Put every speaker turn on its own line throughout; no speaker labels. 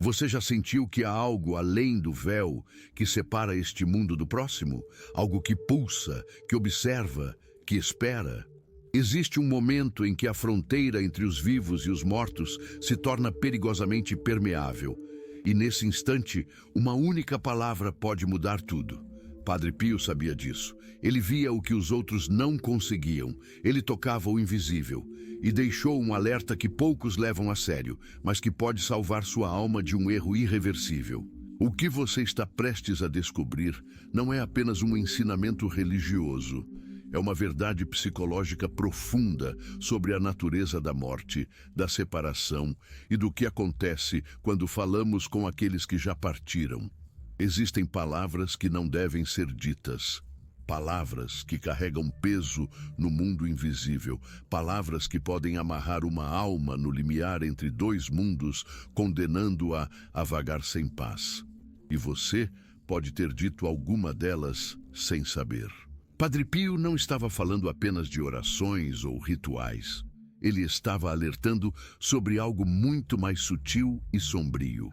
Você já sentiu que há algo além do véu que separa este mundo do próximo? Algo que pulsa, que observa, que espera? Existe um momento em que a fronteira entre os vivos e os mortos se torna perigosamente permeável. E nesse instante, uma única palavra pode mudar tudo. Padre Pio sabia disso. Ele via o que os outros não conseguiam. Ele tocava o invisível e deixou um alerta que poucos levam a sério, mas que pode salvar sua alma de um erro irreversível. O que você está prestes a descobrir não é apenas um ensinamento religioso. É uma verdade psicológica profunda sobre a natureza da morte, da separação e do que acontece quando falamos com aqueles que já partiram. Existem palavras que não devem ser ditas. Palavras que carregam peso no mundo invisível. Palavras que podem amarrar uma alma no limiar entre dois mundos, condenando-a a vagar sem paz. E você pode ter dito alguma delas sem saber. Padre Pio não estava falando apenas de orações ou rituais. Ele estava alertando sobre algo muito mais sutil e sombrio.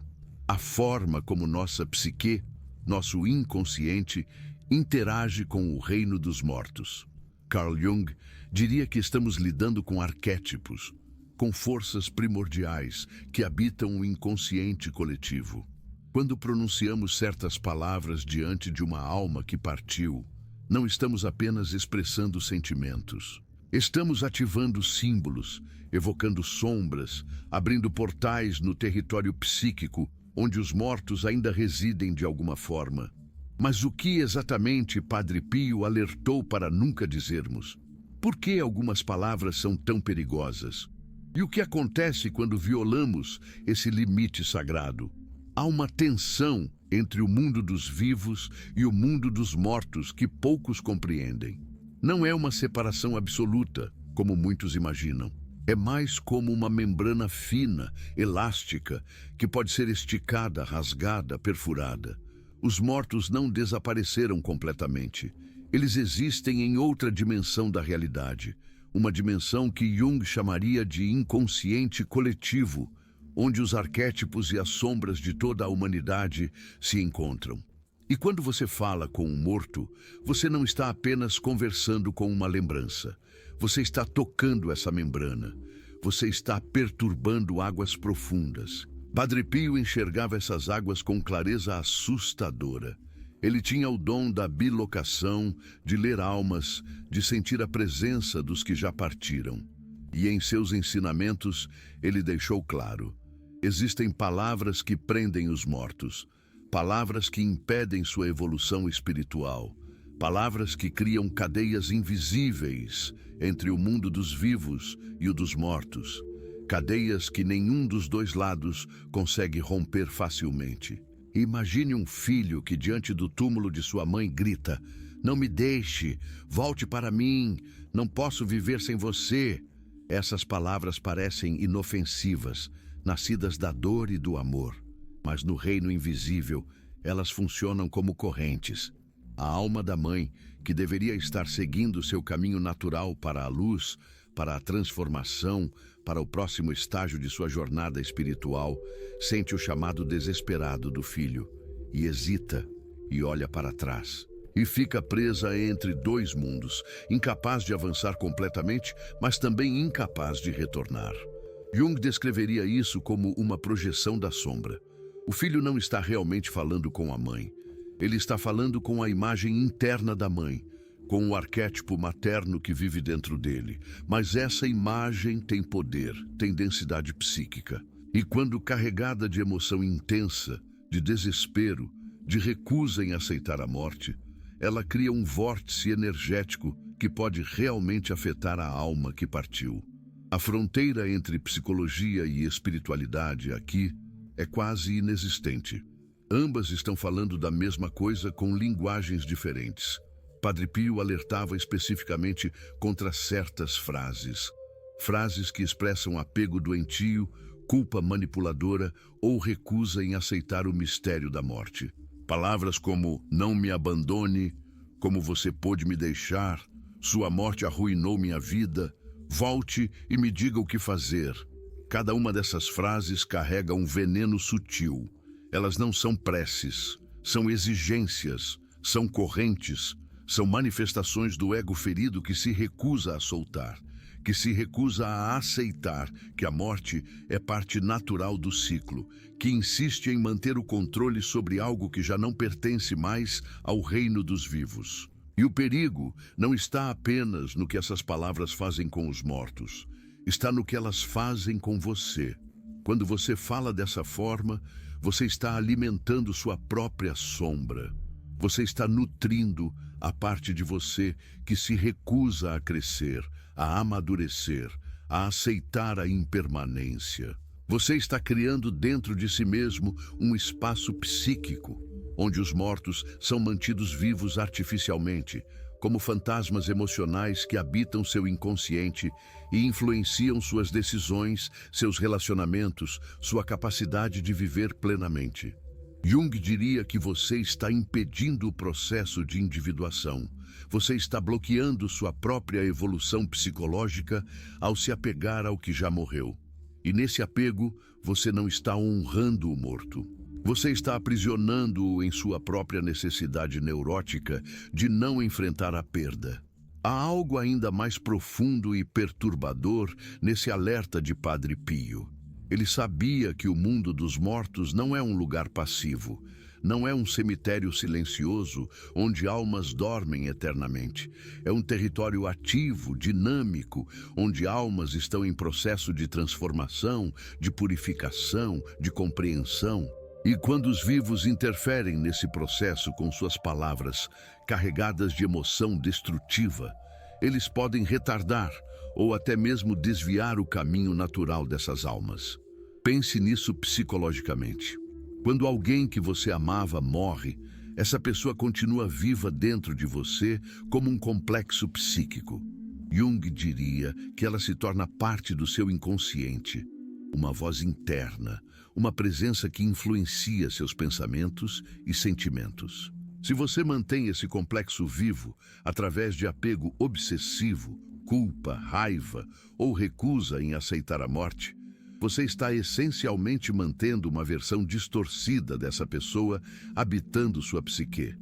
A forma como nossa psique, nosso inconsciente, interage com o reino dos mortos. Carl Jung diria que estamos lidando com arquétipos, com forças primordiais que habitam o inconsciente coletivo. Quando pronunciamos certas palavras diante de uma alma que partiu, não estamos apenas expressando sentimentos. Estamos ativando símbolos, evocando sombras, abrindo portais no território psíquico, onde os mortos ainda residem de alguma forma. Mas o que exatamente Padre Pio alertou para nunca dizermos? Por que algumas palavras são tão perigosas? E o que acontece quando violamos esse limite sagrado? Há uma tensão entre o mundo dos vivos e o mundo dos mortos que poucos compreendem. Não é uma separação absoluta, como muitos imaginam. É mais como uma membrana fina, elástica, que pode ser esticada, rasgada, perfurada. Os mortos não desapareceram completamente. Eles existem em outra dimensão da realidade, uma dimensão que Jung chamaria de inconsciente coletivo, onde os arquétipos e as sombras de toda a humanidade se encontram. E quando você fala com um morto, você não está apenas conversando com uma lembrança. Você está tocando essa membrana. Você está perturbando águas profundas. Padre Pio enxergava essas águas com clareza assustadora. Ele tinha o dom da bilocação, de ler almas, de sentir a presença dos que já partiram. E em seus ensinamentos, ele deixou claro: existem palavras que prendem os mortos, palavras que impedem sua evolução espiritual, palavras que criam cadeias invisíveis entre o mundo dos vivos e o dos mortos, cadeias que nenhum dos dois lados consegue romper facilmente. Imagine um filho que diante do túmulo de sua mãe grita: "Não me deixe, volte para mim, não posso viver sem você." Essas palavras parecem inofensivas, nascidas da dor e do amor. Mas no reino invisível, elas funcionam como correntes. A alma da mãe, que deveria estar seguindo seu caminho natural para a luz, para a transformação, para o próximo estágio de sua jornada espiritual, sente o chamado desesperado do filho e hesita e olha para trás. E fica presa entre dois mundos, incapaz de avançar completamente, mas também incapaz de retornar. Jung descreveria isso como uma projeção da sombra. O filho não está realmente falando com a mãe. Ele está falando com a imagem interna da mãe, com o arquétipo materno que vive dentro dele. Mas essa imagem tem poder, tem densidade psíquica. E quando carregada de emoção intensa, de desespero, de recusa em aceitar a morte, ela cria um vórtice energético que pode realmente afetar a alma que partiu. A fronteira entre psicologia e espiritualidade aqui é quase inexistente. Ambas estão falando da mesma coisa com linguagens diferentes. Padre Pio alertava especificamente contra certas frases. Frases que expressam apego doentio, culpa manipuladora ou recusa em aceitar o mistério da morte. Palavras como "não me abandone", "como você pôde me deixar", "sua morte arruinou minha vida", "volte e me diga o que fazer". Cada uma dessas frases carrega um veneno sutil. Elas não são preces, são exigências, são correntes, são manifestações do ego ferido que se recusa a soltar, que se recusa a aceitar que a morte é parte natural do ciclo, que insiste em manter o controle sobre algo que já não pertence mais ao reino dos vivos. E o perigo não está apenas no que essas palavras fazem com os mortos, está no que elas fazem com você. Quando você fala dessa forma, você está alimentando sua própria sombra. Você está nutrindo a parte de você que se recusa a crescer, a amadurecer, a aceitar a impermanência. Você está criando dentro de si mesmo um espaço psíquico, onde os mortos são mantidos vivos artificialmente, como fantasmas emocionais que habitam seu inconsciente e influenciam suas decisões, seus relacionamentos, sua capacidade de viver plenamente. Jung diria que você está impedindo o processo de individuação. Você está bloqueando sua própria evolução psicológica ao se apegar ao que já morreu. E nesse apego, você não está honrando o morto. Você está aprisionando-o em sua própria necessidade neurótica de não enfrentar a perda. Há algo ainda mais profundo e perturbador nesse alerta de Padre Pio. Ele sabia que o mundo dos mortos não é um lugar passivo, não é um cemitério silencioso onde almas dormem eternamente. É um território ativo, dinâmico, onde almas estão em processo de transformação, de purificação, de compreensão. E quando os vivos interferem nesse processo com suas palavras, carregadas de emoção destrutiva, eles podem retardar ou até mesmo desviar o caminho natural dessas almas. Pense nisso psicologicamente. Quando alguém que você amava morre, essa pessoa continua viva dentro de você como um complexo psíquico. Jung diria que ela se torna parte do seu inconsciente, uma voz interna, uma presença que influencia seus pensamentos e sentimentos. Se você mantém esse complexo vivo através de apego obsessivo, culpa, raiva ou recusa em aceitar a morte, você está essencialmente mantendo uma versão distorcida dessa pessoa habitando sua psique.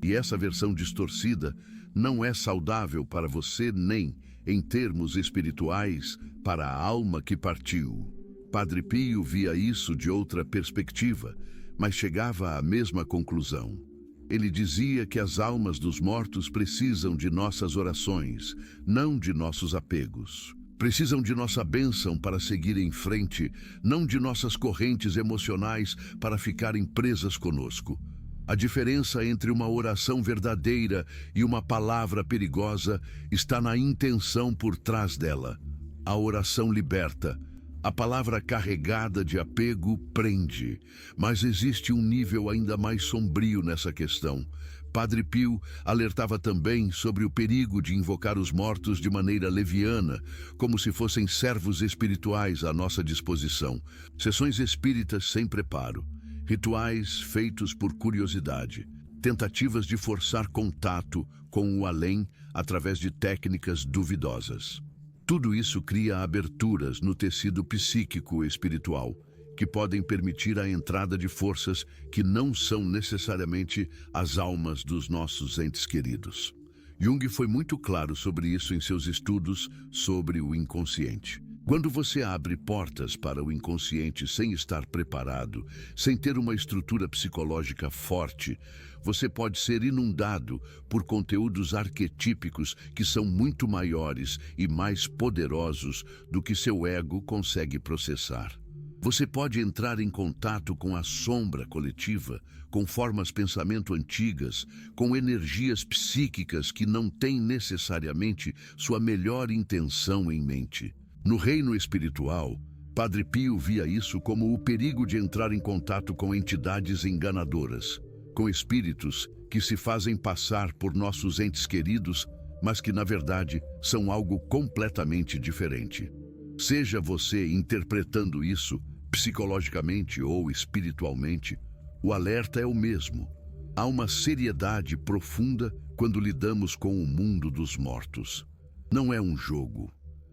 E essa versão distorcida não é saudável para você nem, em termos espirituais, para a alma que partiu. Padre Pio via isso de outra perspectiva, mas chegava à mesma conclusão. Ele dizia que as almas dos mortos precisam de nossas orações, não de nossos apegos. Precisam de nossa bênção para seguir em frente, não de nossas correntes emocionais para ficarem presas conosco. A diferença entre uma oração verdadeira e uma palavra perigosa está na intenção por trás dela. A oração liberta. A palavra carregada de apego prende, mas existe um nível ainda mais sombrio nessa questão. Padre Pio alertava também sobre o perigo de invocar os mortos de maneira leviana, como se fossem servos espirituais à nossa disposição. Sessões espíritas sem preparo, rituais feitos por curiosidade, tentativas de forçar contato com o além através de técnicas duvidosas. Tudo isso cria aberturas no tecido psíquico espiritual, que podem permitir a entrada de forças que não são necessariamente as almas dos nossos entes queridos. Jung foi muito claro sobre isso em seus estudos sobre o inconsciente. Quando você abre portas para o inconsciente sem estar preparado, sem ter uma estrutura psicológica forte, você pode ser inundado por conteúdos arquetípicos que são muito maiores e mais poderosos do que seu ego consegue processar. Você pode entrar em contato com a sombra coletiva, com formas de pensamento antigas, com energias psíquicas que não têm necessariamente sua melhor intenção em mente. No reino espiritual, Padre Pio via isso como o perigo de entrar em contato com entidades enganadoras, com espíritos que se fazem passar por nossos entes queridos, mas que na verdade são algo completamente diferente. Seja você interpretando isso psicologicamente ou espiritualmente, o alerta é o mesmo. Há uma seriedade profunda quando lidamos com o mundo dos mortos. Não é um jogo,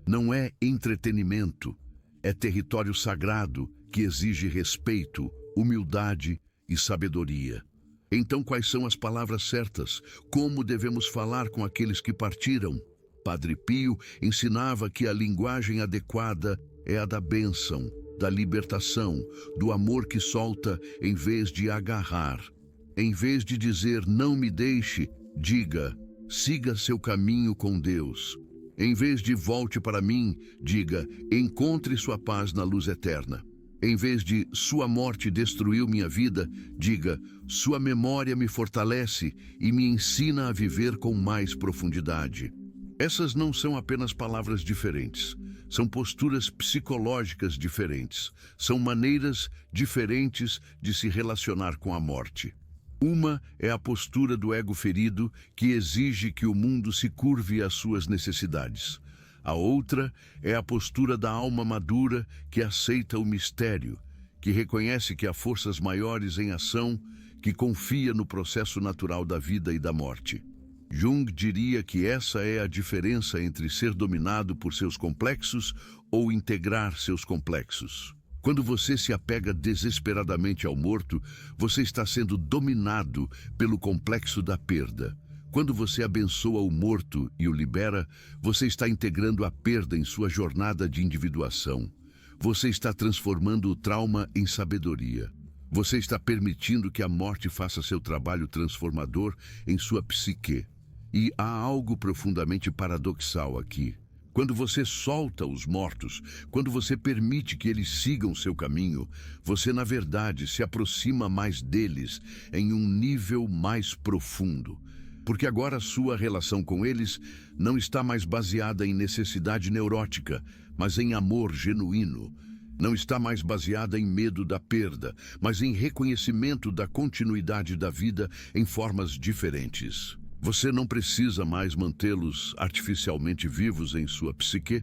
não é entretenimento, É território sagrado que exige respeito, humildade e sabedoria. Então, quais são as palavras certas? Como devemos falar com aqueles que partiram? Padre Pio ensinava que a linguagem adequada é a da bênção, da libertação, do amor que solta em vez de agarrar. Em vez de dizer não me deixe, diga siga seu caminho com Deus. Em vez de volte para mim, diga encontre sua paz na luz eterna. Em vez de sua morte destruiu minha vida, diga sua memória me fortalece e me ensina a viver com mais profundidade. Essas não são apenas palavras diferentes, são posturas psicológicas diferentes, são maneiras diferentes de se relacionar com a morte. Uma é a postura do ego ferido que exige que o mundo se curve às suas necessidades. A outra é a postura da alma madura que aceita o mistério, que reconhece que há forças maiores em ação, que confia no processo natural da vida e da morte. Jung diria que essa é a diferença entre ser dominado por seus complexos ou integrar seus complexos. Quando você se apega desesperadamente ao morto, você está sendo dominado pelo complexo da perda. Quando você abençoa o morto e o libera, você está integrando a perda em sua jornada de individuação. Você está transformando o trauma em sabedoria. Você está permitindo que a morte faça seu trabalho transformador em sua psique. E há algo profundamente paradoxal aqui. Quando você solta os mortos, quando você permite que eles sigam seu caminho, você, na verdade, se aproxima mais deles em um nível mais profundo. Porque agora a sua relação com eles não está mais baseada em necessidade neurótica, mas em amor genuíno. Não está mais baseada em medo da perda, mas em reconhecimento da continuidade da vida em formas diferentes. Você não precisa mais mantê-los artificialmente vivos em sua psique,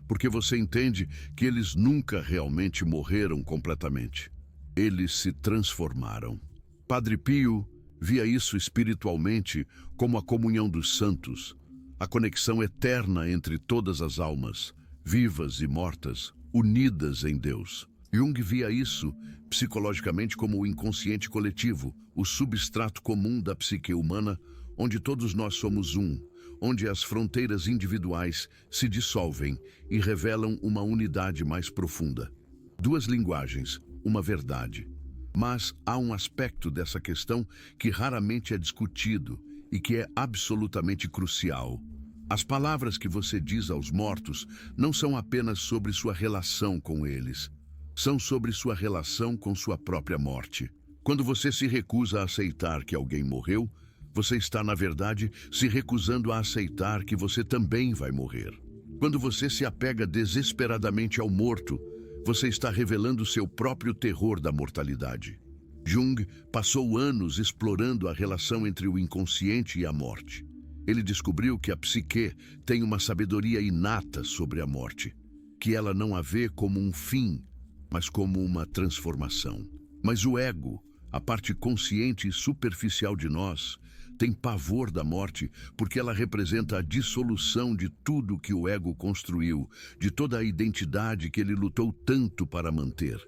porque você entende que eles nunca realmente morreram completamente. Eles se transformaram. Padre Pio via isso espiritualmente como a comunhão dos santos, a conexão eterna entre todas as almas, vivas e mortas, unidas em Deus. Jung via isso psicologicamente como o inconsciente coletivo, o substrato comum da psique humana, onde todos nós somos um, onde as fronteiras individuais se dissolvem e revelam uma unidade mais profunda. Duas linguagens, uma verdade. Mas há um aspecto dessa questão que raramente é discutido e que é absolutamente crucial. As palavras que você diz aos mortos não são apenas sobre sua relação com eles, são sobre sua relação com sua própria morte. Quando você se recusa a aceitar que alguém morreu, você está, na verdade, se recusando a aceitar que você também vai morrer. Quando você se apega desesperadamente ao morto, você está revelando seu próprio terror da mortalidade. Jung passou anos explorando a relação entre o inconsciente e a morte. Ele descobriu que a psique tem uma sabedoria inata sobre a morte, que ela não a vê como um fim, mas como uma transformação. Mas o ego, a parte consciente e superficial de nós, tem pavor da morte porque ela representa a dissolução de tudo que o ego construiu, de toda a identidade que ele lutou tanto para manter.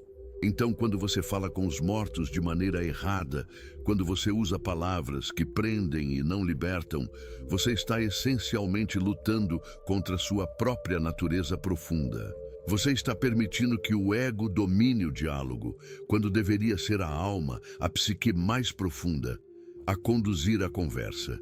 Então, quando você fala com os mortos de maneira errada, quando você usa palavras que prendem e não libertam, você está essencialmente lutando contra sua própria natureza profunda. Você está permitindo que o ego domine o diálogo, quando deveria ser a alma, a psique mais profunda, a conduzir a conversa.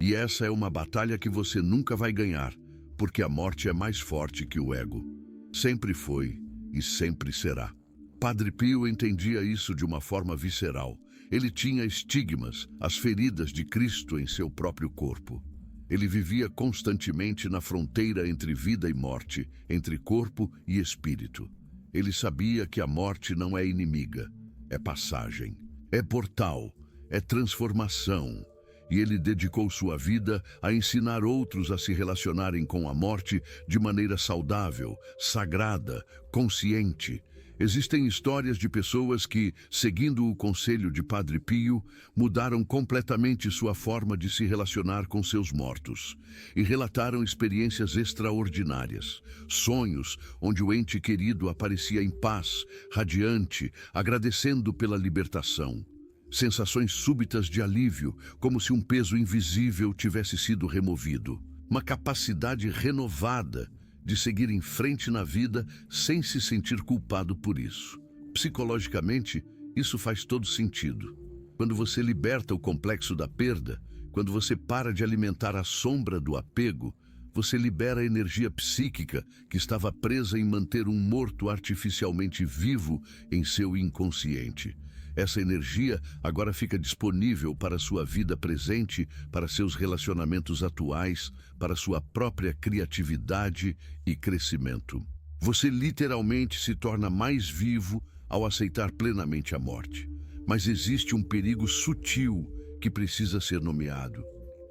E essa é uma batalha que você nunca vai ganhar, porque a morte é mais forte que o ego. Sempre foi e sempre será. Padre Pio entendia isso de uma forma visceral. Ele tinha estigmas, as feridas de Cristo em seu próprio corpo. Ele vivia constantemente na fronteira entre vida e morte, entre corpo e espírito. Ele sabia que a morte não é inimiga, é passagem, é portal, é transformação, e ele dedicou sua vida a ensinar outros a se relacionarem com a morte de maneira saudável, sagrada, consciente. Existem histórias de pessoas que, seguindo o conselho de Padre Pio, mudaram completamente sua forma de se relacionar com seus mortos e relataram experiências extraordinárias, sonhos onde o ente querido aparecia em paz, radiante, agradecendo pela libertação. Sensações súbitas de alívio, como se um peso invisível tivesse sido removido. Uma capacidade renovada de seguir em frente na vida sem se sentir culpado por isso. Psicologicamente, isso faz todo sentido. Quando você liberta o complexo da perda, quando você para de alimentar a sombra do apego, você libera a energia psíquica que estava presa em manter um morto artificialmente vivo em seu inconsciente. Essa energia agora fica disponível para a sua vida presente, para seus relacionamentos atuais, para sua própria criatividade e crescimento. Você literalmente se torna mais vivo ao aceitar plenamente a morte. Mas existe um perigo sutil que precisa ser nomeado.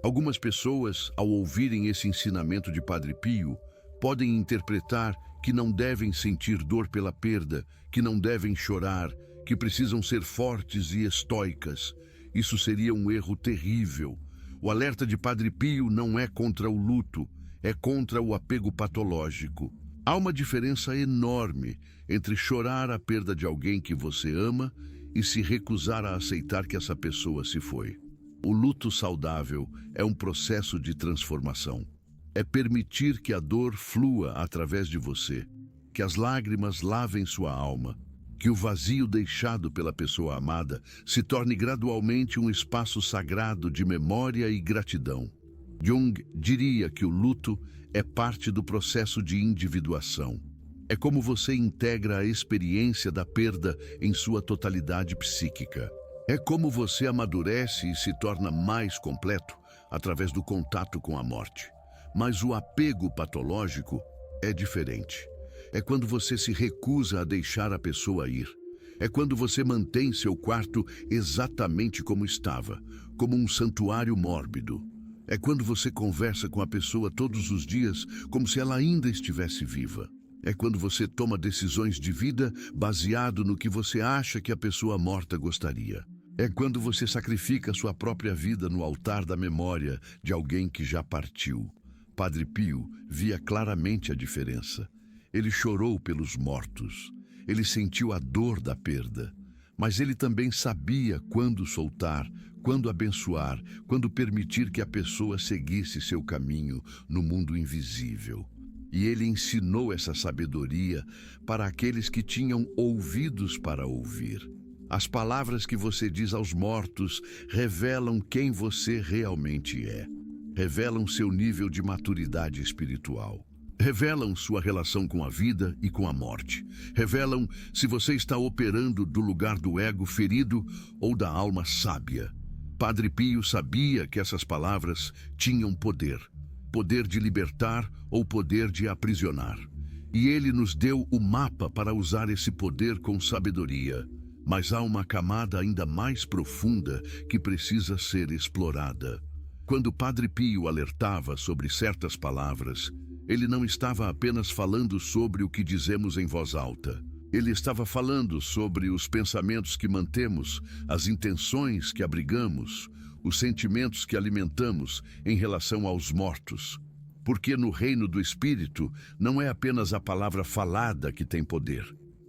Algumas pessoas, ao ouvirem esse ensinamento de Padre Pio, podem interpretar que não devem sentir dor pela perda, que não devem chorar, que precisam ser fortes e estoicas. Isso seria um erro terrível. O alerta de Padre Pio não é contra o luto, é contra o apego patológico. Há uma diferença enorme entre chorar a perda de alguém que você ama e se recusar a aceitar que essa pessoa se foi. O luto saudável é um processo de transformação. É permitir que a dor flua através de você, que as lágrimas lavem sua alma, que o vazio deixado pela pessoa amada se torne gradualmente um espaço sagrado de memória e gratidão. Jung diria que o luto é parte do processo de individuação. É como você integra a experiência da perda em sua totalidade psíquica. É como você amadurece e se torna mais completo através do contato com a morte. Mas o apego patológico é diferente. É quando você se recusa a deixar a pessoa ir. É quando você mantém seu quarto exatamente como estava, como um santuário mórbido. É quando você conversa com a pessoa todos os dias como se ela ainda estivesse viva. É quando você toma decisões de vida baseado no que você acha que a pessoa morta gostaria. É quando você sacrifica sua própria vida no altar da memória de alguém que já partiu. Padre Pio via claramente a diferença. Ele chorou pelos mortos, ele sentiu a dor da perda, mas ele também sabia quando soltar, quando abençoar, quando permitir que a pessoa seguisse seu caminho no mundo invisível. E ele ensinou essa sabedoria para aqueles que tinham ouvidos para ouvir. As palavras que você diz aos mortos revelam quem você realmente é, revelam seu nível de maturidade espiritual. Revelam sua relação com a vida e com a morte. Revelam se você está operando do lugar do ego ferido ou da alma sábia. Padre Pio sabia que essas palavras tinham poder. Poder de libertar ou poder de aprisionar. E ele nos deu o mapa para usar esse poder com sabedoria. Mas há uma camada ainda mais profunda que precisa ser explorada. Quando Padre Pio alertava sobre certas palavras, ele não estava apenas falando sobre o que dizemos em voz alta. Ele estava falando sobre os pensamentos que mantemos, as intenções que abrigamos, os sentimentos que alimentamos em relação aos mortos. Porque no reino do Espírito não é apenas a palavra falada que tem poder.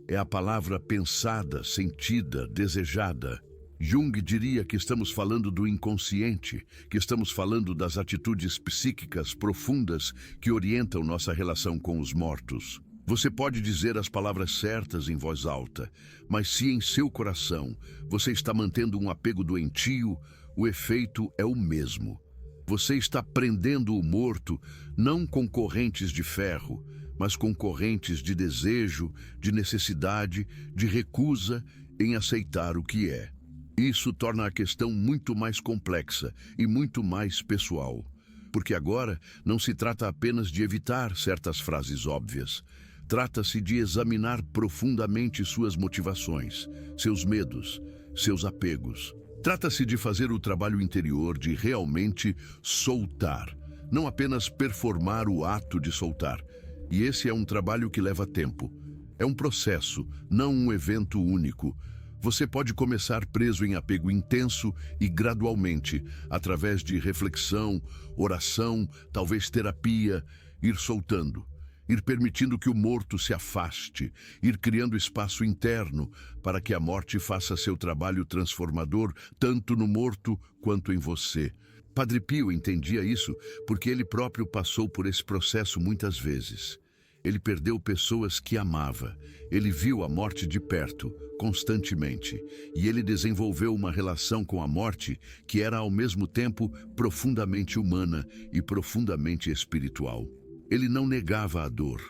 É a palavra pensada, sentida, desejada. Jung diria que estamos falando do inconsciente, que estamos falando das atitudes psíquicas profundas que orientam nossa relação com os mortos. Você pode dizer as palavras certas em voz alta, mas se em seu coração você está mantendo um apego doentio, o efeito é o mesmo. Você está prendendo o morto não com correntes de ferro, mas com correntes de desejo, de necessidade, de recusa em aceitar o que é. Isso torna a questão muito mais complexa e muito mais pessoal, porque agora não se trata apenas de evitar certas frases óbvias. Trata-se de examinar profundamente suas motivações, seus medos, seus apegos. Trata-se de fazer o trabalho interior de realmente soltar, não apenas performar o ato de soltar. E esse é um trabalho que leva tempo. É um processo, não um evento único. Você pode começar preso em apego intenso e gradualmente, através de reflexão, oração, talvez terapia, ir soltando, ir permitindo que o morto se afaste, ir criando espaço interno para que a morte faça seu trabalho transformador tanto no morto quanto em você. Padre Pio entendia isso porque ele próprio passou por esse processo muitas vezes. Ele perdeu pessoas que amava. Ele viu a morte de perto, constantemente. E ele desenvolveu uma relação com a morte que era ao mesmo tempo profundamente humana e profundamente espiritual. Ele não negava a dor,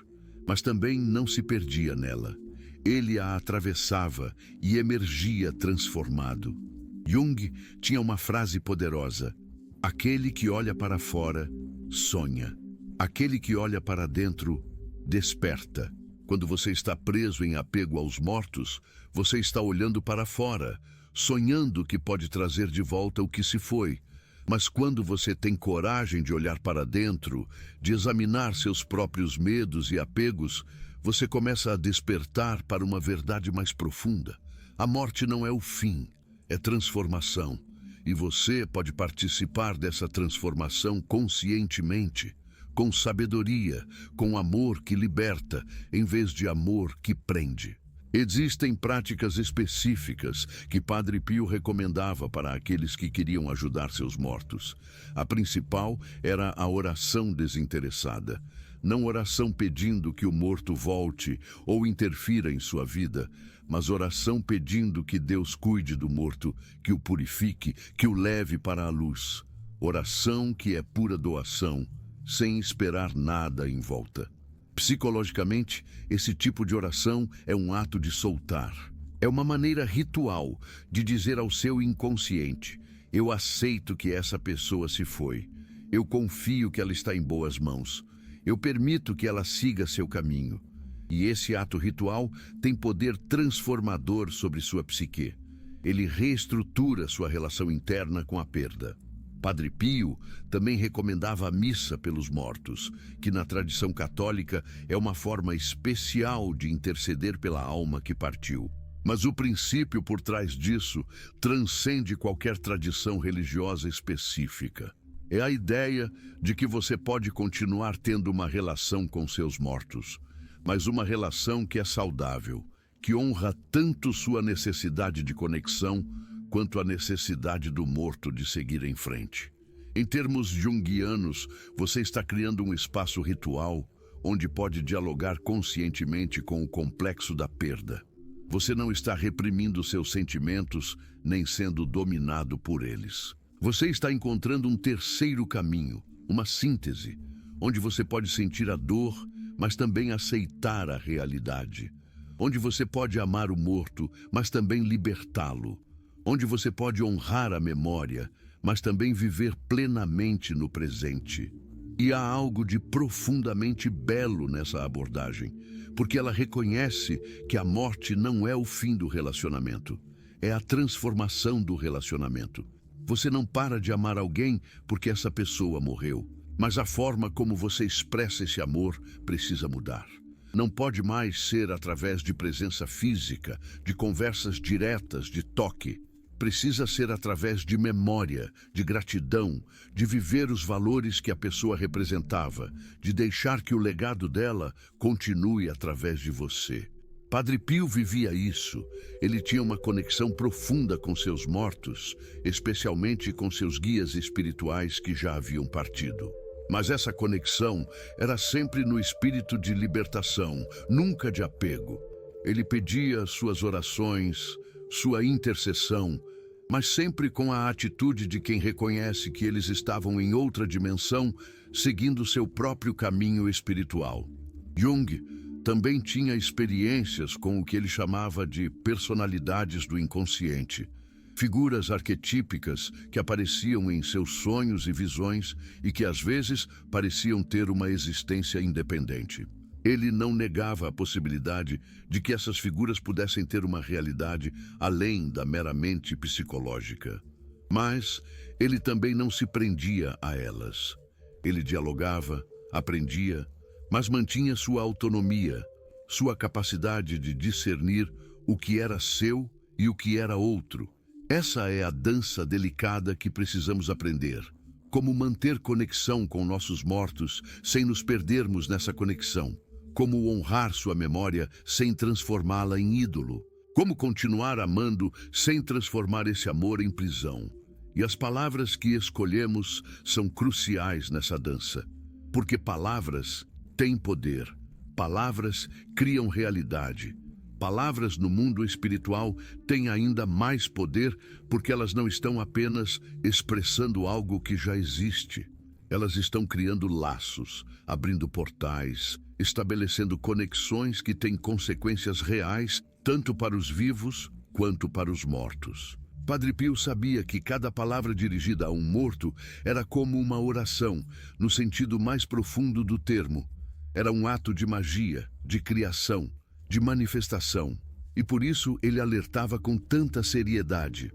mas também não se perdia nela. Ele a atravessava e emergia transformado. Jung tinha uma frase poderosa: aquele que olha para fora, sonha. Aquele que olha para dentro, desperta. Quando você está preso em apego aos mortos, você está olhando para fora, sonhando que pode trazer de volta o que se foi. Mas quando você tem coragem de olhar para dentro, de examinar seus próprios medos e apegos, você começa a despertar para uma verdade mais profunda. A morte não é o fim, é transformação. E você pode participar dessa transformação conscientemente, com sabedoria, com amor que liberta, em vez de amor que prende. Existem práticas específicas que Padre Pio recomendava para aqueles que queriam ajudar seus mortos. A principal era a oração desinteressada. Não oração pedindo que o morto volte ou interfira em sua vida, mas oração pedindo que Deus cuide do morto, que o purifique, que o leve para a luz. Oração que é pura doação, sem esperar nada em volta. Psicologicamente, esse tipo de oração é um ato de soltar. É uma maneira ritual de dizer ao seu inconsciente: eu aceito que essa pessoa se foi. Eu confio que ela está em boas mãos. Eu permito que ela siga seu caminho. E esse ato ritual tem poder transformador sobre sua psique. Ele reestrutura sua relação interna com a perda. Padre Pio também recomendava a missa pelos mortos, que na tradição católica é uma forma especial de interceder pela alma que partiu. Mas o princípio por trás disso transcende qualquer tradição religiosa específica. É a ideia de que você pode continuar tendo uma relação com seus mortos, mas uma relação que é saudável, que honra tanto sua necessidade de conexão quanto a necessidade do morto de seguir em frente. Em termos junguianos, você está criando um espaço ritual onde pode dialogar conscientemente com o complexo da perda. Você não está reprimindo seus sentimentos, nem sendo dominado por eles. Você está encontrando um terceiro caminho, uma síntese, onde você pode sentir a dor, mas também aceitar a realidade. Onde você pode amar o morto, mas também libertá-lo. Onde você pode honrar a memória, mas também viver plenamente no presente. E há algo de profundamente belo nessa abordagem, porque ela reconhece que a morte não é o fim do relacionamento, é a transformação do relacionamento. Você não para de amar alguém porque essa pessoa morreu, mas a forma como você expressa esse amor precisa mudar. Não pode mais ser através de presença física, de conversas diretas, de toque. Precisa ser através de memória, de gratidão, de viver os valores que a pessoa representava, de deixar que o legado dela continue através de você. Padre Pio vivia isso. Ele tinha uma conexão profunda com seus mortos, especialmente com seus guias espirituais que já haviam partido. Mas essa conexão era sempre no espírito de libertação, nunca de apego. Ele pedia suas orações, sua intercessão, mas sempre com a atitude de quem reconhece que eles estavam em outra dimensão, seguindo seu próprio caminho espiritual. Jung também tinha experiências com o que ele chamava de personalidades do inconsciente, figuras arquetípicas que apareciam em seus sonhos e visões e que às vezes pareciam ter uma existência independente. Ele não negava a possibilidade de que essas figuras pudessem ter uma realidade além da meramente psicológica. Mas ele também não se prendia a elas. Ele dialogava, aprendia, mas mantinha sua autonomia, sua capacidade de discernir o que era seu e o que era outro. Essa é a dança delicada que precisamos aprender. Como manter conexão com nossos mortos sem nos perdermos nessa conexão. Como honrar sua memória sem transformá-la em ídolo. Como continuar amando sem transformar esse amor em prisão. E as palavras que escolhemos são cruciais nessa dança. Porque palavras têm poder. Palavras criam realidade. Palavras no mundo espiritual têm ainda mais poder porque elas não estão apenas expressando algo que já existe. Elas estão criando laços, abrindo portais, estabelecendo conexões que têm consequências reais tanto para os vivos quanto para os mortos. Padre Pio sabia que cada palavra dirigida a um morto era como uma oração, no sentido mais profundo do termo. Era um ato de magia, de criação, de manifestação, e por isso ele alertava com tanta seriedade.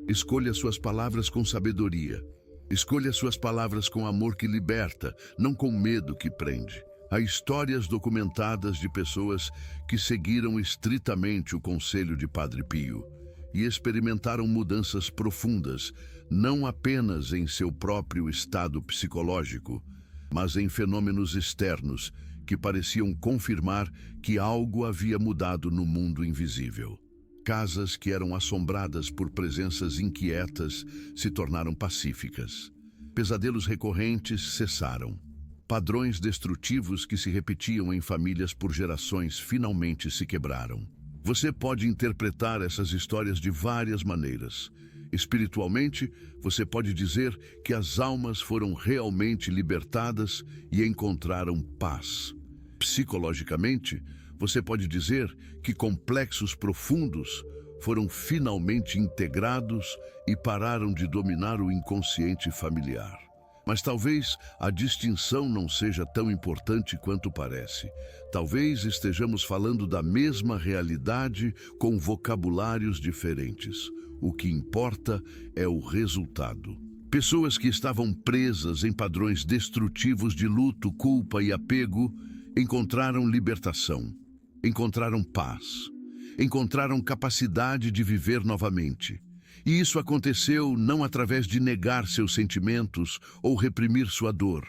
Escolha suas palavras com sabedoria. Escolha suas palavras com amor que liberta, não com medo que prende. Há histórias documentadas de pessoas que seguiram estritamente o conselho de Padre Pio e experimentaram mudanças profundas, não apenas em seu próprio estado psicológico, mas em fenômenos externos que pareciam confirmar que algo havia mudado no mundo invisível. Casas que eram assombradas por presenças inquietas se tornaram pacíficas. Pesadelos recorrentes cessaram. Padrões destrutivos que se repetiam em famílias por gerações finalmente se quebraram. Você pode interpretar essas histórias de várias maneiras. Espiritualmente, você pode dizer que as almas foram realmente libertadas e encontraram paz. Psicologicamente, você pode dizer que complexos profundos foram finalmente integrados e pararam de dominar o inconsciente familiar. Mas talvez a distinção não seja tão importante quanto parece. Talvez estejamos falando da mesma realidade com vocabulários diferentes. O que importa é o resultado. Pessoas que estavam presas em padrões destrutivos de luto, culpa e apego encontraram libertação, encontraram paz, encontraram capacidade de viver novamente. E isso aconteceu não através de negar seus sentimentos ou reprimir sua dor,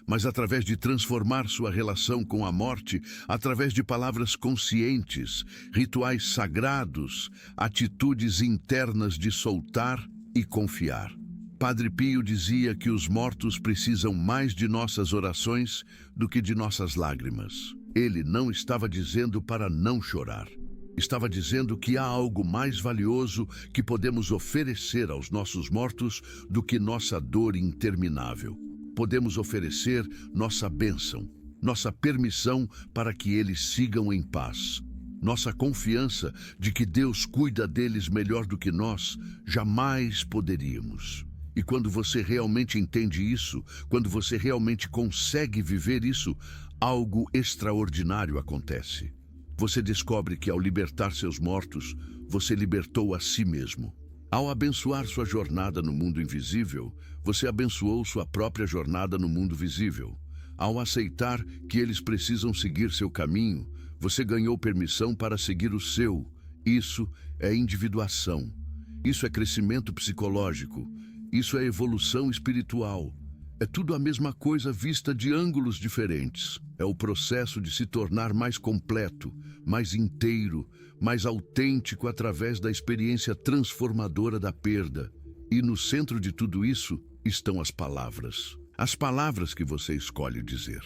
mas através de transformar sua relação com a morte através de palavras conscientes, rituais sagrados, atitudes internas de soltar e confiar. Padre Pio dizia que os mortos precisam mais de nossas orações do que de nossas lágrimas. Ele não estava dizendo para não chorar. Estava dizendo que há algo mais valioso que podemos oferecer aos nossos mortos do que nossa dor interminável. Podemos oferecer nossa bênção, nossa permissão para que eles sigam em paz. Nossa confiança de que Deus cuida deles melhor do que nós jamais poderíamos. E quando você realmente entende isso, quando você realmente consegue viver isso, algo extraordinário acontece. Você descobre que ao libertar seus mortos, você libertou a si mesmo. Ao abençoar sua jornada no mundo invisível, você abençoou sua própria jornada no mundo visível. Ao aceitar que eles precisam seguir seu caminho, você ganhou permissão para seguir o seu. Isso é individuação. Isso é crescimento psicológico. Isso é evolução espiritual. É tudo a mesma coisa vista de ângulos diferentes. É o processo de se tornar mais completo, mais inteiro, mais autêntico através da experiência transformadora da perda. E no centro de tudo isso estão as palavras. As palavras que você escolhe dizer.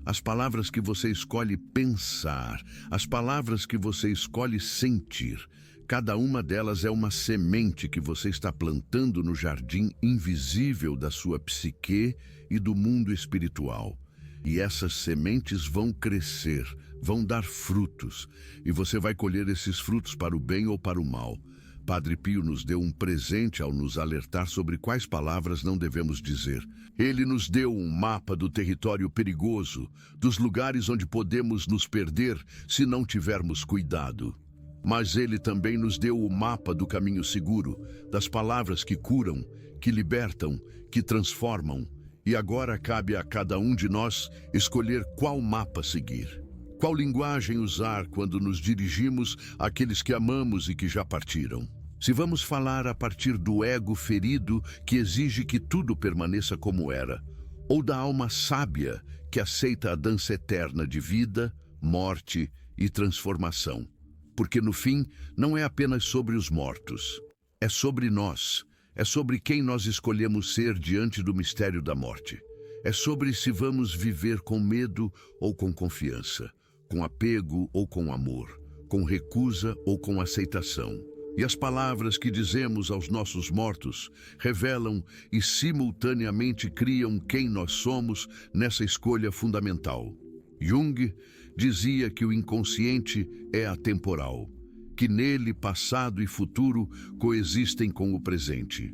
As palavras que você escolhe pensar. As palavras que você escolhe sentir. Cada uma delas é uma semente que você está plantando no jardim invisível da sua psique e do mundo espiritual. E essas sementes vão crescer, vão dar frutos, e você vai colher esses frutos para o bem ou para o mal. Padre Pio nos deu um presente ao nos alertar sobre quais palavras não devemos dizer. Ele nos deu um mapa do território perigoso, dos lugares onde podemos nos perder se não tivermos cuidado. Mas ele também nos deu o mapa do caminho seguro, das palavras que curam, que libertam, que transformam. E agora cabe a cada um de nós escolher qual mapa seguir. Qual linguagem usar quando nos dirigimos àqueles que amamos e que já partiram? Se vamos falar a partir do ego ferido que exige que tudo permaneça como era, ou da alma sábia que aceita a dança eterna de vida, morte e transformação. Porque no fim, não é apenas sobre os mortos, é sobre nós, é sobre quem nós escolhemos ser diante do mistério da morte. É sobre se vamos viver com medo ou com confiança, com apego ou com amor, com recusa ou com aceitação. E as palavras que dizemos aos nossos mortos revelam e simultaneamente criam quem nós somos nessa escolha fundamental. Jung dizia que o inconsciente é atemporal, que nele passado e futuro coexistem com o presente,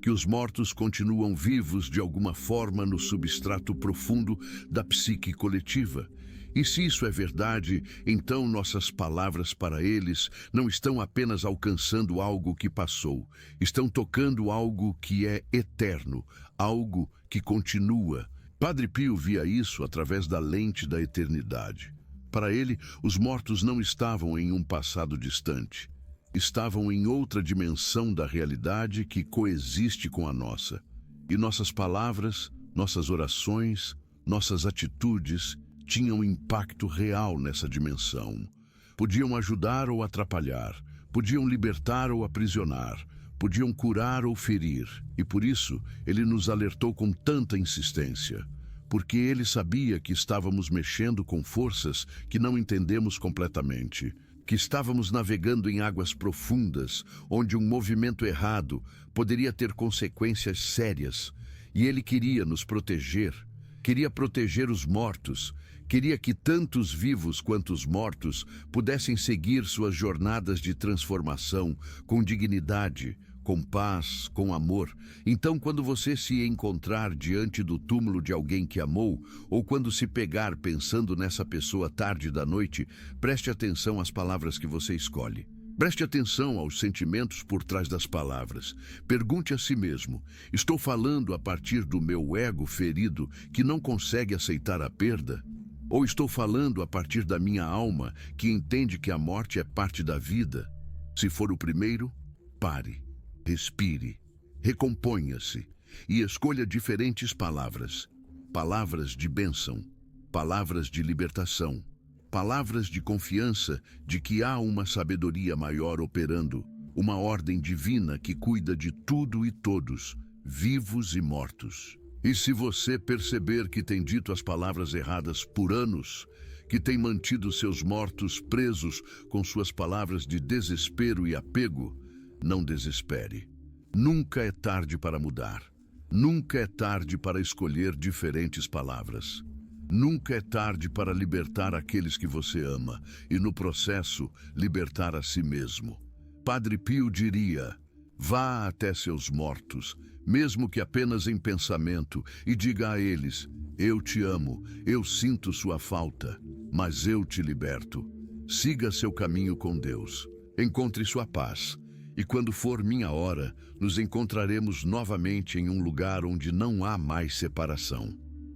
que os mortos continuam vivos de alguma forma no substrato profundo da psique coletiva. E se isso é verdade, então nossas palavras para eles não estão apenas alcançando algo que passou, estão tocando algo que é eterno, algo que continua. Padre Pio via isso através da lente da eternidade. Para ele, os mortos não estavam em um passado distante, estavam em outra dimensão da realidade que coexiste com a nossa. E nossas palavras, nossas orações, nossas atitudes tinham impacto real nessa dimensão. Podiam ajudar ou atrapalhar, podiam libertar ou aprisionar, podiam curar ou ferir. E por isso, ele nos alertou com tanta insistência. Porque ele sabia que estávamos mexendo com forças que não entendemos completamente, que estávamos navegando em águas profundas, onde um movimento errado poderia ter consequências sérias. E ele queria nos proteger, queria proteger os mortos, queria que tanto os vivos quanto os mortos pudessem seguir suas jornadas de transformação com dignidade, com paz, com amor. Então, quando você se encontrar diante do túmulo de alguém que amou, ou quando se pegar pensando nessa pessoa tarde da noite, preste atenção às palavras que você escolhe. Preste atenção aos sentimentos por trás das palavras. Pergunte a si mesmo: estou falando a partir do meu ego ferido que não consegue aceitar a perda? Ou estou falando a partir da minha alma que entende que a morte é parte da vida? Se for o primeiro, pare. Respire, recomponha-se e escolha diferentes palavras. Palavras de bênção, palavras de libertação, palavras de confiança de que há uma sabedoria maior operando, uma ordem divina que cuida de tudo e todos, vivos e mortos. E se você perceber que tem dito as palavras erradas por anos, que tem mantido seus mortos presos com suas palavras de desespero e apego, não desespere. Nunca é tarde para mudar. Nunca é tarde para escolher diferentes palavras. Nunca é tarde para libertar aqueles que você ama e, no processo, libertar a si mesmo. Padre Pio diria: vá até seus mortos, mesmo que apenas em pensamento, e diga a eles: eu te amo, eu sinto sua falta, mas eu te liberto. Siga seu caminho com Deus. Encontre sua paz. E quando for minha hora, nos encontraremos novamente em um lugar onde não há mais separação.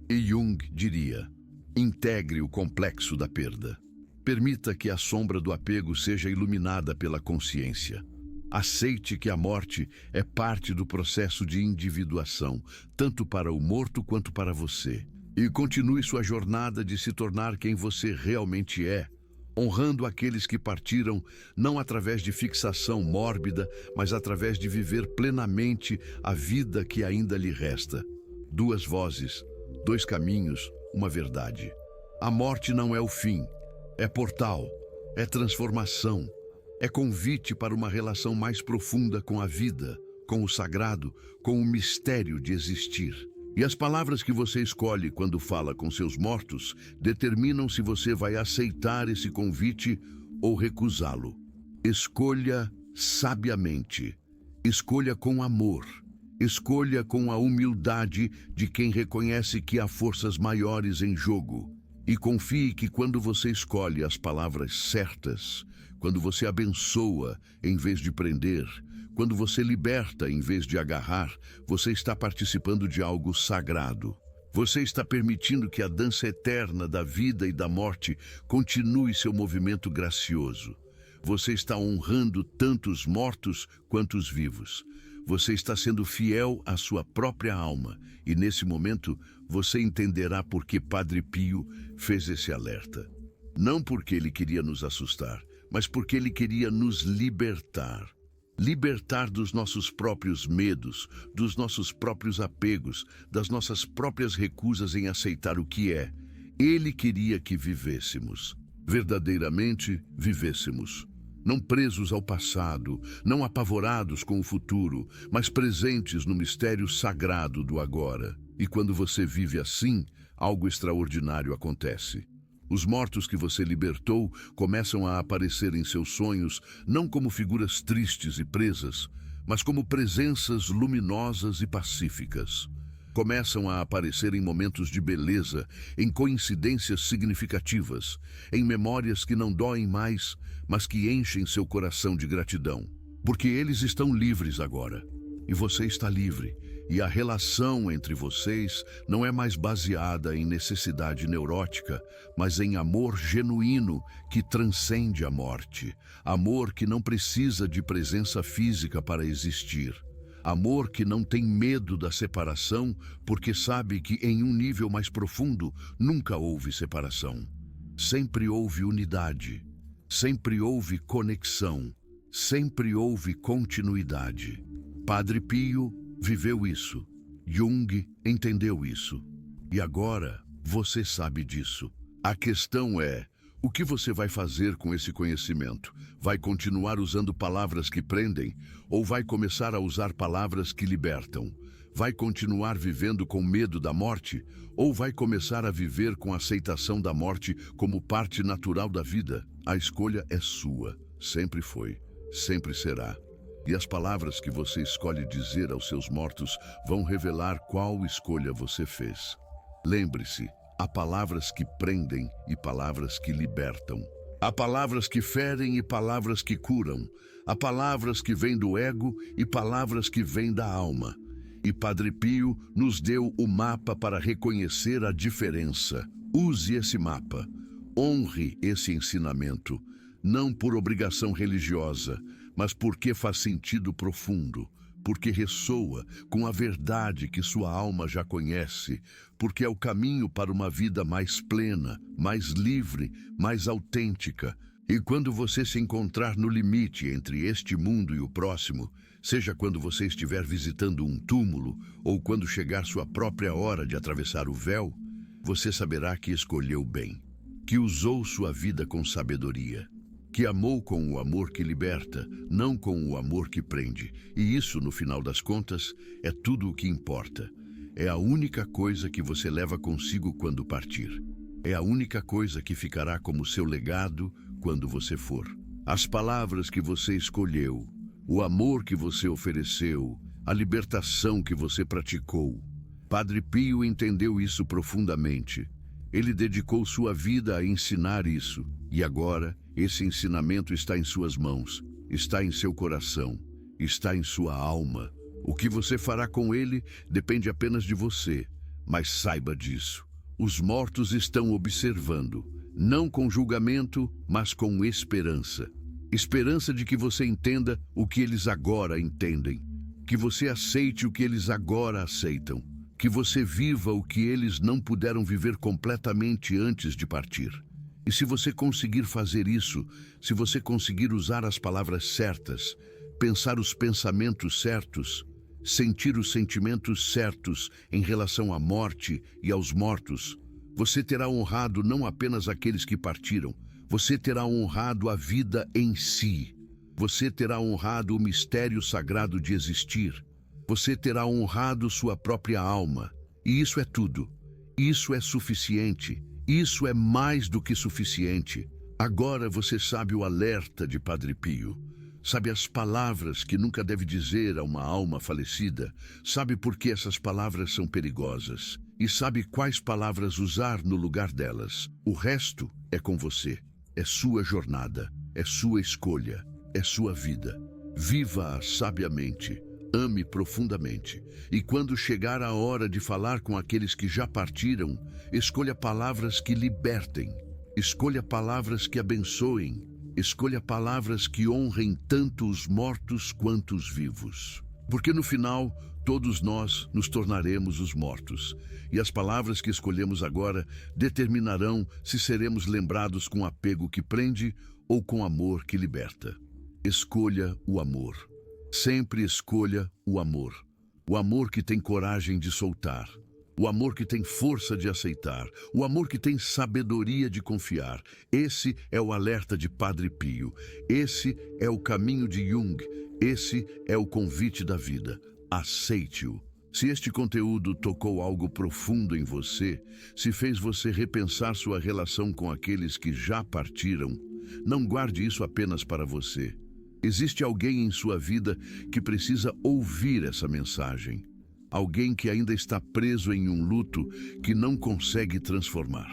E Jung diria: integre o complexo da perda. Permita que a sombra do apego seja iluminada pela consciência. Aceite que a morte é parte do processo de individuação, tanto para o morto quanto para você. E continue sua jornada de se tornar quem você realmente é, honrando aqueles que partiram, não através de fixação mórbida, mas através de viver plenamente a vida que ainda lhe resta. Duas vozes, dois caminhos, uma verdade. A morte não é o fim, é portal, é transformação, é convite para uma relação mais profunda com a vida, com o sagrado, com o mistério de existir. E as palavras que você escolhe quando fala com seus mortos determinam se você vai aceitar esse convite ou recusá-lo. Escolha sabiamente. Escolha com amor. Escolha com a humildade de quem reconhece que há forças maiores em jogo. E confie que quando você escolhe as palavras certas, quando você abençoa em vez de prender, quando você liberta em vez de agarrar, você está participando de algo sagrado. Você está permitindo que a dança eterna da vida e da morte continue seu movimento gracioso. Você está honrando tanto os mortos quanto os vivos. Você está sendo fiel à sua própria alma. E nesse momento, você entenderá por que Padre Pio fez esse alerta. Não porque ele queria nos assustar, mas porque ele queria nos libertar. Libertar dos nossos próprios medos, dos nossos próprios apegos, das nossas próprias recusas em aceitar o que é. Ele queria que vivêssemos, verdadeiramente vivêssemos. Não presos ao passado, não apavorados com o futuro, mas presentes no mistério sagrado do agora. E quando você vive assim, algo extraordinário acontece. Os mortos que você libertou começam a aparecer em seus sonhos, não como figuras tristes e presas, mas como presenças luminosas e pacíficas. Começam a aparecer em momentos de beleza, em coincidências significativas, em memórias que não doem mais, mas que enchem seu coração de gratidão. Porque eles estão livres agora, e você está livre. E a relação entre vocês não é mais baseada em necessidade neurótica, mas em amor genuíno que transcende a morte. Amor que não precisa de presença física para existir. Amor que não tem medo da separação, porque sabe que em um nível mais profundo nunca houve separação. Sempre houve unidade. Sempre houve conexão. Sempre houve continuidade. Padre Pio viveu isso. Jung entendeu isso. E agora você sabe disso. A questão é, o que você vai fazer com esse conhecimento? Vai continuar usando palavras que prendem? Ou vai começar a usar palavras que libertam? Vai continuar vivendo com medo da morte? Ou vai começar a viver com a aceitação da morte como parte natural da vida? A escolha é sua. Sempre foi. Sempre será. E as palavras que você escolhe dizer aos seus mortos vão revelar qual escolha você fez. Lembre-se, há palavras que prendem e palavras que libertam. Há palavras que ferem e palavras que curam. Há palavras que vêm do ego e palavras que vêm da alma. E Padre Pio nos deu o mapa para reconhecer a diferença. Use esse mapa. Honre esse ensinamento. Não por obrigação religiosa, mas porque faz sentido profundo, porque ressoa com a verdade que sua alma já conhece, porque é o caminho para uma vida mais plena, mais livre, mais autêntica. E quando você se encontrar no limite entre este mundo e o próximo, seja quando você estiver visitando um túmulo ou quando chegar sua própria hora de atravessar o véu, você saberá que escolheu bem, que usou sua vida com sabedoria, que amou com o amor que liberta, não com o amor que prende. E isso, no final das contas, é tudo o que importa. É a única coisa que você leva consigo quando partir. É a única coisa que ficará como seu legado quando você for. As palavras que você escolheu, o amor que você ofereceu, a libertação que você praticou. Padre Pio entendeu isso profundamente. Ele dedicou sua vida a ensinar isso. E agora, esse ensinamento está em suas mãos, está em seu coração, está em sua alma. O que você fará com ele depende apenas de você, mas saiba disso. Os mortos estão observando, não com julgamento, mas com esperança. Esperança de que você entenda o que eles agora entendem, que você aceite o que eles agora aceitam, que você viva o que eles não puderam viver completamente antes de partir. E se você conseguir fazer isso, se você conseguir usar as palavras certas, pensar os pensamentos certos, sentir os sentimentos certos em relação à morte e aos mortos, você terá honrado não apenas aqueles que partiram, você terá honrado a vida em si. Você terá honrado o mistério sagrado de existir. Você terá honrado sua própria alma. E isso é tudo. Isso é suficiente. Isso é mais do que suficiente. Agora você sabe o alerta de Padre Pio. Sabe as palavras que nunca deve dizer a uma alma falecida. Sabe por que essas palavras são perigosas. E sabe quais palavras usar no lugar delas. O resto é com você. É sua jornada. É sua escolha. É sua vida. Viva-a sabiamente. Ame profundamente. E quando chegar a hora de falar com aqueles que já partiram, escolha palavras que libertem. Escolha palavras que abençoem. Escolha palavras que honrem tanto os mortos quanto os vivos. Porque no final, todos nós nos tornaremos os mortos. E as palavras que escolhemos agora determinarão se seremos lembrados com apego que prende ou com amor que liberta. Escolha o amor. Sempre escolha o amor. O amor que tem coragem de soltar. O amor que tem força de aceitar. O amor que tem sabedoria de confiar. Esse é o alerta de Padre Pio. Esse é o caminho de Jung. Esse é o convite da vida. Aceite-o. Se este conteúdo tocou algo profundo em você, se fez você repensar sua relação com aqueles que já partiram, não guarde isso apenas para você. Existe alguém em sua vida que precisa ouvir essa mensagem. Alguém que ainda está preso em um luto que não consegue transformar.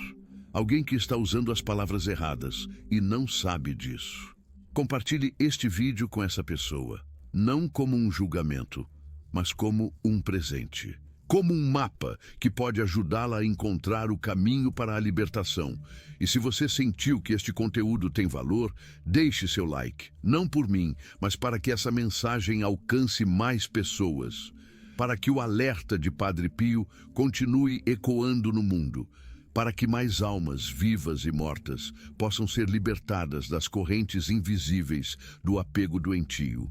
Alguém que está usando as palavras erradas e não sabe disso. Compartilhe este vídeo com essa pessoa, não como um julgamento, mas como um presente. Como um mapa que pode ajudá-la a encontrar o caminho para a libertação. E se você sentiu que este conteúdo tem valor, deixe seu like. Não por mim, mas para que essa mensagem alcance mais pessoas. Para que o alerta de Padre Pio continue ecoando no mundo. Para que mais almas vivas e mortas possam ser libertadas das correntes invisíveis do apego doentio.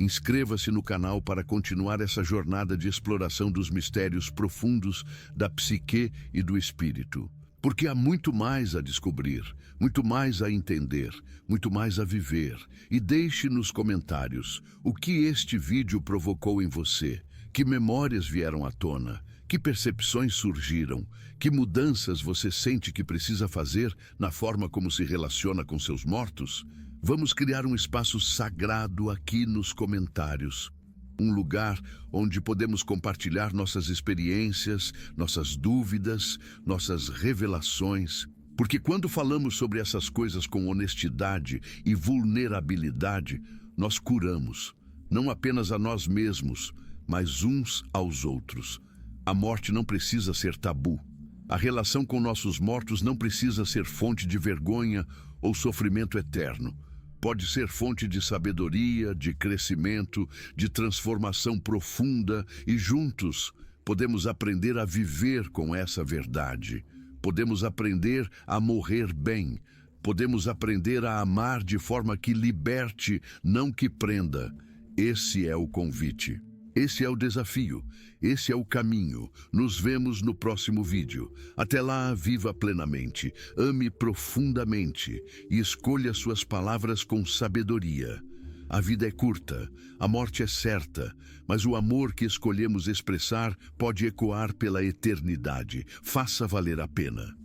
Inscreva-se no canal para continuar essa jornada de exploração dos mistérios profundos da psique e do espírito. Porque há muito mais a descobrir, muito mais a entender, muito mais a viver. E deixe nos comentários o que este vídeo provocou em você, que memórias vieram à tona, que percepções surgiram, que mudanças você sente que precisa fazer na forma como se relaciona com seus mortos. Vamos criar um espaço sagrado aqui nos comentários. Um lugar onde podemos compartilhar nossas experiências, nossas dúvidas, nossas revelações. Porque quando falamos sobre essas coisas com honestidade e vulnerabilidade, nós curamos, não apenas a nós mesmos, mas uns aos outros. A morte não precisa ser tabu. A relação com nossos mortos não precisa ser fonte de vergonha ou sofrimento eterno. Pode ser fonte de sabedoria, de crescimento, de transformação profunda e juntos podemos aprender a viver com essa verdade. Podemos aprender a morrer bem. Podemos aprender a amar de forma que liberte, não que prenda. Esse é o convite. Esse é o desafio. Esse é o caminho. Nos vemos no próximo vídeo. Até lá, viva plenamente, ame profundamente e escolha suas palavras com sabedoria. A vida é curta, a morte é certa, mas o amor que escolhemos expressar pode ecoar pela eternidade. Faça valer a pena.